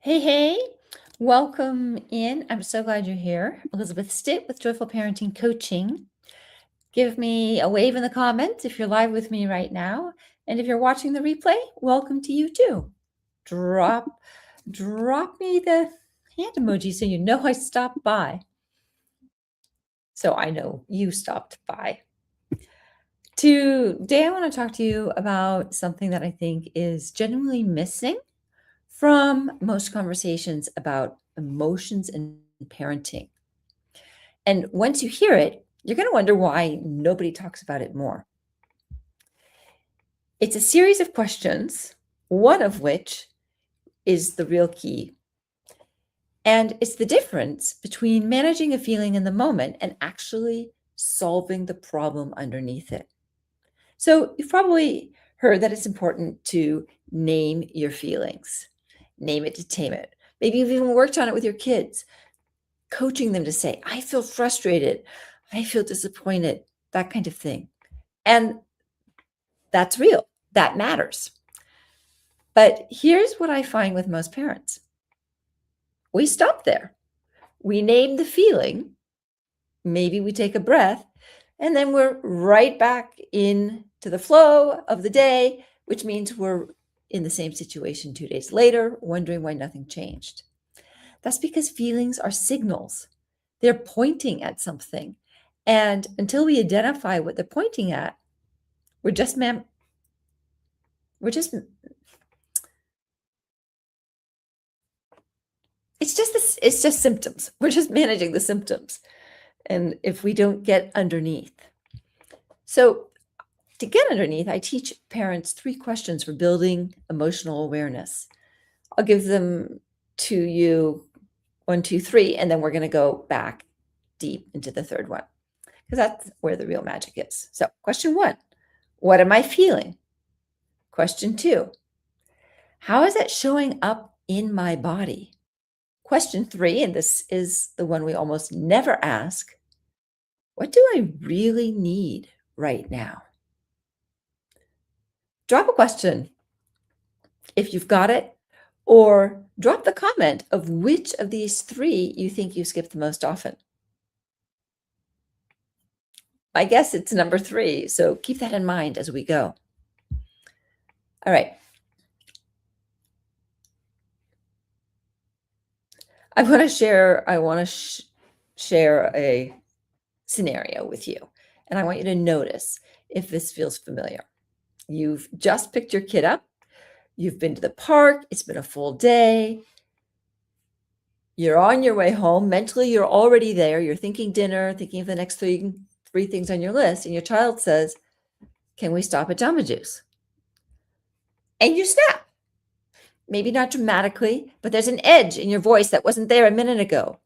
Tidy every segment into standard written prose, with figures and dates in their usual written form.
Hey, hey, welcome in. I'm so glad you're here. Elizabeth Stitt with Joyful Parenting Coaching. Give me a wave in the comments if you're live with me right now. And if you're watching the replay, welcome to you too. Drop me the hand emoji so you know I stopped by. So I know you stopped by. Today, I want to talk to you about something that I think is genuinely missing from most conversations about emotions and parenting. And once you hear it, you're going to wonder why nobody talks about it more. It's a series of questions, one of which is the real key. And it's the difference between managing a feeling in the moment and actually solving the problem underneath it. So you've probably heard that it's important to name your feelings, name it to tame it. Maybe you've even worked on it with your kids, coaching them to say, I feel frustrated, I feel disappointed, that kind of thing. And that's real, that matters. But here's what I find with most parents. We stop there. We name the feeling, maybe we take a breath, and then we're right back into the flow of the day, which means we're in the same situation 2 days later, wondering why nothing changed. That's because feelings are signals. They're pointing at something. And until we identify what they're pointing at, we're just it's just symptoms. We're just managing the symptoms. And if we don't get underneath. So to get underneath, I teach parents 3 questions for building emotional awareness. I'll give them to you 1, 2, 3, and then we're going to go back deep into the third one, because that's where the real magic is. So question 1, what am I feeling? Question 2, how is it showing up in my body? Question 3, and this is the one we almost never ask, what do I really need right now? Drop a question if you've got it, or drop the comment of which of these 3 you think you skip the most often. I guess it's number 3, so keep that in mind as we go. All right. I want to share a scenario with you, and I want you to notice if this feels familiar. You've just picked your kid up. You've been to the park. It's been a full day. You're on your way home. Mentally, you're already there. You're thinking dinner, thinking of the next three things on your list, and your child says, can we stop at Jamba Juice? And you snap. Maybe not dramatically, but there's an edge in your voice that wasn't there a minute ago.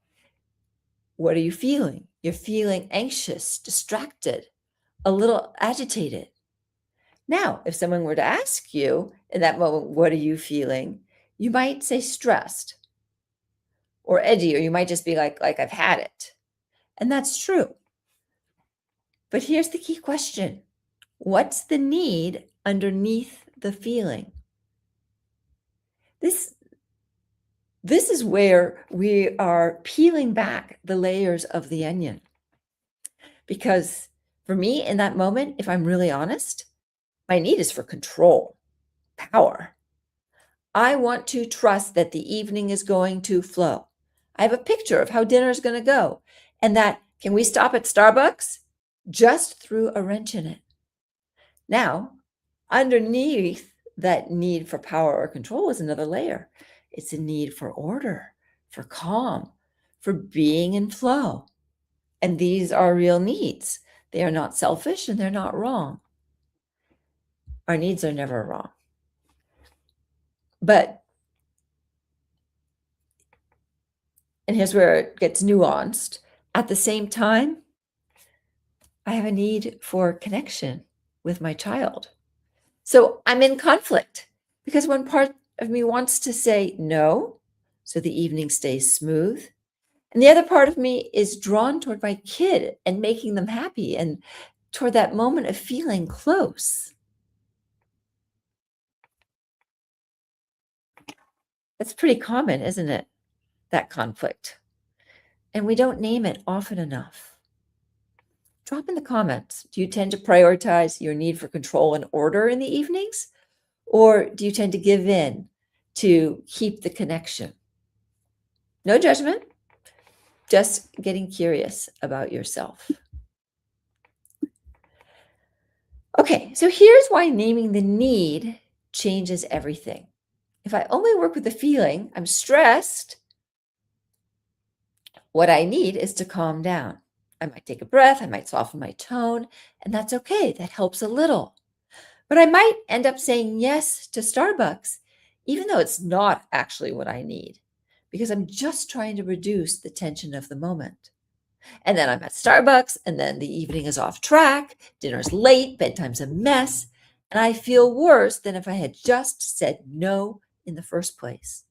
What are you feeling? You're feeling anxious, distracted, a little agitated. Now, if someone were to ask you in that moment, what are you feeling? You might say stressed or edgy, or you might just be like I've had it. And that's true. But here's the key question. What's the need underneath the feeling? This is where we are peeling back the layers of the onion. Because for me, in that moment, if I'm really honest, my need is for control, power. I want to trust that the evening is going to flow. I have a picture of how dinner is going to go, and that, can we stop at Starbucks? Just threw a wrench in it. Now, underneath that need for power or control is another layer. It's a need for order, for calm, for being in flow. And these are real needs. They are not selfish and they're not wrong. Our needs are never wrong. And here's where it gets nuanced. At the same time, I have a need for connection with my child. So I'm in conflict because one part of me wants to say no, so the evening stays smooth. And the other part of me is drawn toward my kid and making them happy and toward that moment of feeling close. That's pretty common, isn't it? That conflict. And we don't name it often enough. Drop in the comments. Do you tend to prioritize your need for control and order in the evenings? Or do you tend to give in to keep the connection? No judgment, just getting curious about yourself. Okay, so here's why naming the need changes everything. If I only work with the feeling, I'm stressed, what I need is to calm down. I might take a breath, I might soften my tone, and that's okay. That helps a little. But I might end up saying yes to Starbucks, even though it's not actually what I need, because I'm just trying to reduce the tension of the moment. And then I'm at Starbucks, and then the evening is off track, dinner's late, bedtime's a mess, and I feel worse than if I had just said no in the first place.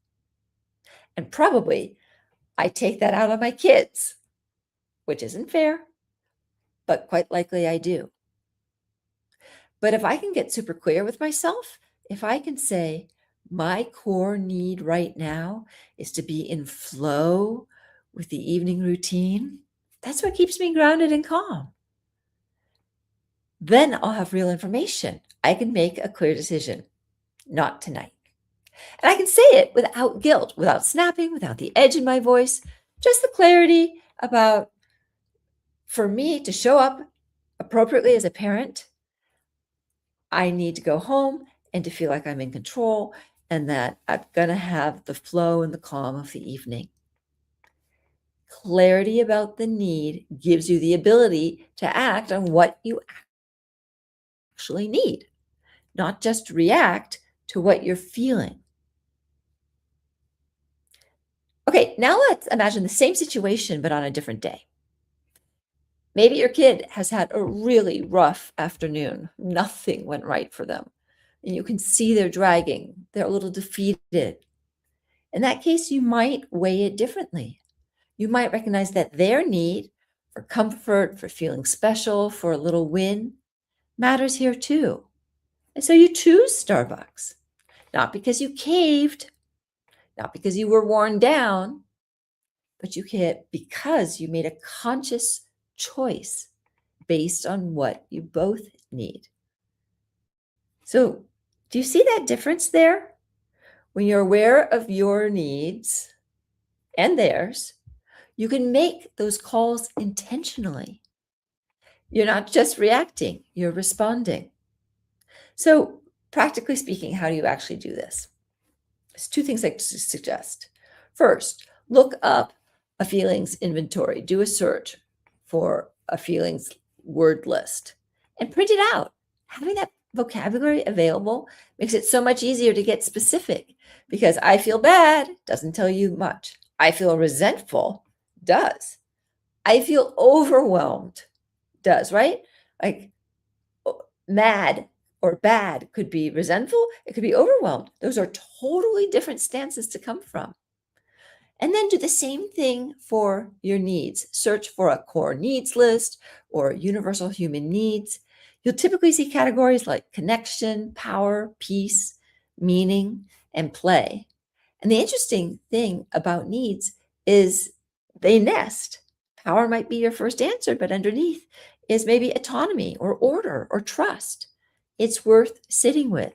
And probably I take that out on my kids, which isn't fair, but quite likely I do. But if I can get super clear with myself, if I can say, my core need right now is to be in flow with the evening routine, that's what keeps me grounded and calm. Then I'll have real information. I can make a clear decision. Not tonight. And I can say it without guilt, without snapping, without the edge in my voice, just the clarity about, for me to show up appropriately as a parent, I need to go home and to feel like I'm in control and that I'm going to have the flow and the calm of the evening. Clarity about the need gives you the ability to act on what you actually need, not just react to what you're feeling. Okay, now let's imagine the same situation, but on a different day. Maybe your kid has had a really rough afternoon. Nothing went right for them. And you can see they're dragging. They're a little defeated. In that case, you might weigh it differently. You might recognize that their need for comfort, for feeling special, for a little win matters here too. And so you choose Starbucks, not because you caved, not because you were worn down, but you can because you made a conscious choice based on what you both need. So, do you see that difference there? When you're aware of your needs and theirs, you can make those calls intentionally. You're not just reacting, you're responding. So, practically speaking, how do you actually do this? There's two things I suggest. First, look up a feelings inventory, do a search for a feelings word list and print it out. Having that vocabulary available makes it so much easier to get specific because I feel bad doesn't tell you much. I feel resentful does. I feel overwhelmed does, right? Like mad or bad could be resentful, it could be overwhelmed. Those are totally different stances to come from. And then do the same thing for your needs. Search for a core needs list or universal human needs. You'll typically see categories like connection, power, peace, meaning, and play. And the interesting thing about needs is they nest. Power might be your first answer, but underneath is maybe autonomy or order or trust. It's worth sitting with.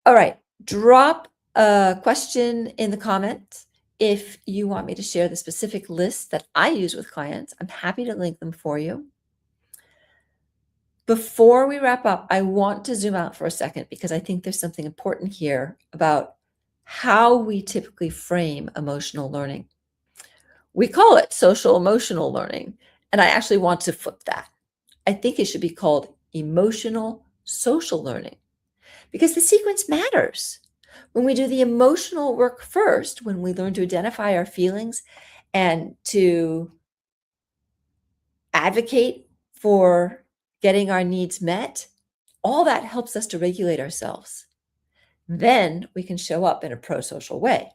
All right, drop a question in the comments if you want me to share the specific lists that I use with clients. I'm happy to link them for you. Before we wrap up, I want to zoom out for a second because I think there's something important here about how we typically frame emotional learning. We call it social emotional learning, and I actually want to flip that. I think it should be called emotional social learning because the sequence matters. When we do the emotional work first, when we learn to identify our feelings and to advocate for getting our needs met, all that helps us to regulate ourselves. Then we can show up in a pro-social way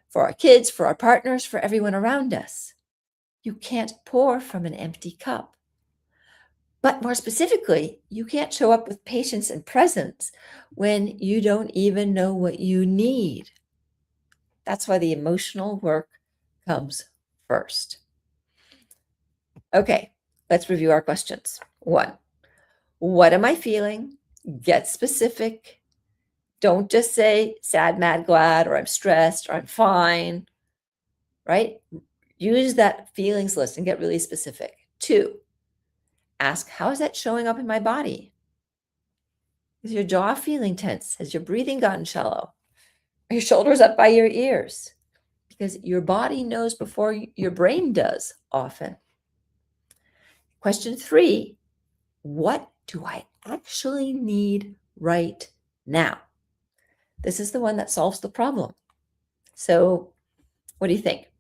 for our kids, for our partners, for everyone around us. You can't pour from an empty cup. But more specifically, you can't show up with patience and presence when you don't even know what you need. That's why the emotional work comes first. Okay, let's review our questions. 1, what am I feeling? Get specific. Don't just say sad, mad, glad, or I'm stressed, or I'm fine, right? Use that feelings list and get really specific. 2, ask, how is that showing up in my body? Is your jaw feeling tense? Has your breathing gotten shallow? Are your shoulders up by your ears? Because your body knows before your brain does often. Question 3, what do I actually need right now? This is the one that solves the problem. So what do you think?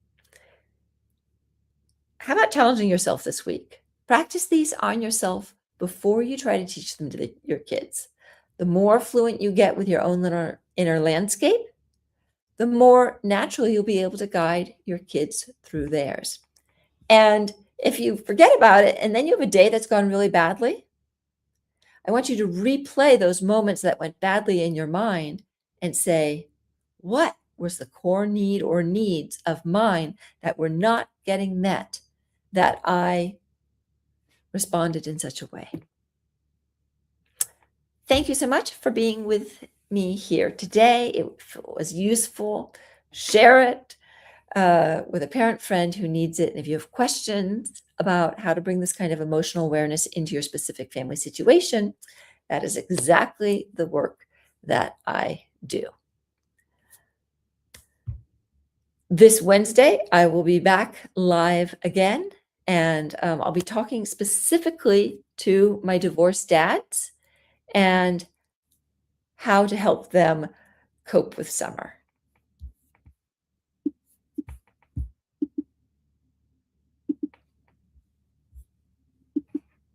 How about challenging yourself this week? Practice these on yourself before you try to teach them to your kids. The more fluent you get with your own inner landscape, the more naturally you'll be able to guide your kids through theirs. And if you forget about it and then you have a day that's gone really badly, I want you to replay those moments that went badly in your mind and say, what was the core need or needs of mine that were not getting met, that I responded in such a way? Thank you so much for being with me here today. It was useful. Share it with a parent friend who needs it. And if you have questions about how to bring this kind of emotional awareness into your specific family situation, that is exactly the work that I do. This Wednesday, I will be back live again, and I'll be talking specifically to my divorced dads and how to help them cope with summer.